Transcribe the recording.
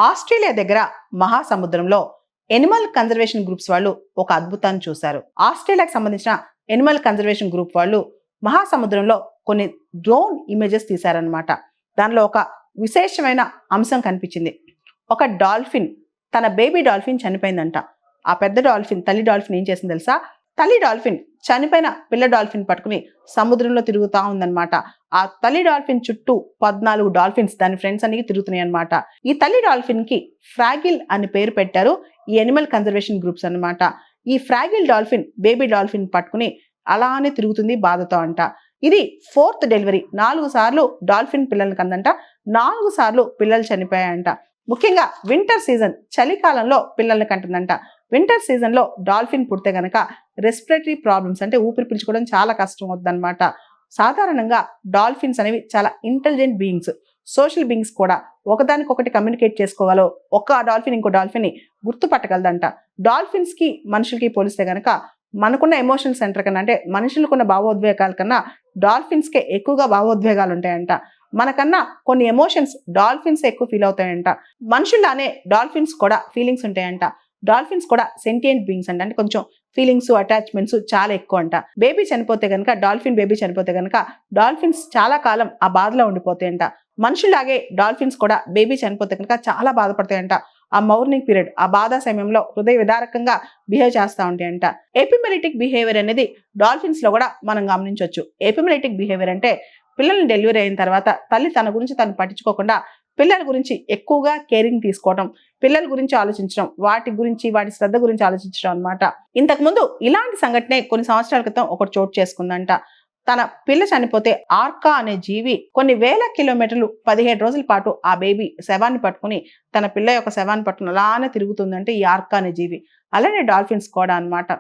Australia దగ్గర మహాసముద్రంలో Animal conservation groups వాళ్ళు ఒక అద్భుతాన్ని చూశారు. ఆస్ట్రేలియాకి సంబంధించిన ఎనిమల్ కన్జర్వేషన్ గ్రూప్ వాళ్ళు మహాసముద్రంలో కొన్ని డ్రోన్ ఇమేజెస్ తీశారనమాట. దానిలో ఒక విశేషమైన అంశం కనిపించింది. ఒక డాల్ఫిన్, తన బేబీ డాల్ఫిన్ చనిపోయిందంట. ఆ పెద్ద డాల్ఫిన్, తల్లి డాల్ఫిన్ ఏం చేసింది తెలుసా? తల్లి డాల్ఫిన్ చనిపోయిన పిల్ల డాల్ఫిన్ పట్టుకుని సముద్రంలో తిరుగుతా ఉందన్నమాట. ఆ తల్లి డాల్ఫిన్ చుట్టూ 14 డాల్ఫిన్స్, దాని ఫ్రెండ్స్ అన్ని తిరుగుతున్నాయి అనమాట. ఈ తల్లి డాల్ఫిన్ కి ఫ్రాగిల్ అని పేరు పెట్టారు ఈ ఎనిమల్ కన్జర్వేషన్ గ్రూప్స్ అన్నమాట. ఈ ఫ్రాగిల్ డాల్ఫిన్ బేబీ డాల్ఫిన్ పట్టుకుని అలానే తిరుగుతుంది బాధతో అంట. ఇది 4th డెలివరీ. 4 సార్లు డాల్ఫిన్ పిల్లల్ని కందంట. 4 సార్లు పిల్లలు చనిపోయాయంట. ముఖ్యంగా వింటర్ సీజన్, చలికాలంలో పిల్లల్ని కంటుందంట. వింటర్ సీజన్ లో డాల్ఫిన్ పుడితే గనక రెస్పిరేటరీ ప్రాబ్లమ్స్, అంటే ఊపిరి పీల్చుకోవడం చాలా కష్టం అవుతుందన్నమాట. సాధారణంగా డాల్ఫిన్స్ అనేవి చాలా ఇంటెలిజెంట్ బీయింగ్స్, సోషల్ బీయింగ్స్ కూడా. ఒకదానికొకటి కమ్యూనికేట్ చేసుకోగలవు. ఒక డాల్ఫిన్ ఇంకో డాల్ఫిన్ ని గుర్తుపట్టగలదంట. డాల్ఫిన్స్ కి మనుషులకి పోలిస్తే గనక మనకున్న ఎమోషనల్ సెంటర్ కన్నా, అంటే మనుషులకున్న భావోద్వేగాల కన్నా డాల్ఫిన్స్ కే ఎక్కువగా భావోద్వేగాలు ఉంటాయంట. మనకన్నా కొన్ని ఎమోషన్స్ డాల్ఫిన్స్ ఎక్కువ ఫీల్ అవుతాయంట. మనుషుల్లానే డాల్ఫిన్స్ కూడా ఫీలింగ్స్ ఉంటాయంట. డాల్ఫిన్స్ కూడా సెంటియంట్ బీయింగ్స్ అంట. అంటే కొంచెం ఫీలింగ్స్, అటాచ్మెంట్స్ చాలా ఎక్కువ అంట. బేబీ చనిపోతే గనక, డాల్ఫిన్ బేబీ చనిపోతే గనక డాల్ఫిన్స్ చాలా కాలం ఆ బాధలో ఉండిపోతాయంట. మనుషుల్లాగే డాల్ఫిన్స్ కూడా బేబీ చనిపోతే కనుక చాలా బాధపడతాయంట. ఆ మౌర్నింగ్ పీరియడ్, ఆ బాధ సమయంలో హృదయ విదారకంగా బిహేవ్ చేస్తూ ఉంటాయంట. ఎపిమెలిటిక్ బిహేవియర్ అనేది డాల్ఫిన్స్ లో కూడా మనం గమనించవచ్చు. ఎపిమెలిటిక్ బిహేవియర్ అంటే పిల్లల్ని డెలివరీ అయిన తర్వాత తల్లి తన గురించి తను పట్టించుకోకుండా పిల్లల గురించి ఎక్కువగా కేరింగ్ తీసుకోవడం, పిల్లల గురించి ఆలోచించడం, వాటి శ్రద్ధ గురించి ఆలోచించడం అనమాట. ఇంతకుముందు ఇలాంటి సంఘటనే కొన్ని సంవత్సరాల క్రితం ఒకటి చోటు చేసుకుందంట. తన పిల్ల చనిపోతే ఆర్కా అనే జీవి కొన్ని వేల కిలోమీటర్లు 17 రోజుల పాటు ఆ బేబీ శవాన్ని పట్టుకుని, తన పిల్ల యొక్క శవాన్ని పట్టుకుని అలానే తిరుగుతుందంటే ఈ ఆర్కా అనే జీవి. అలానే డాల్ఫిన్స్ కూడా అనమాట.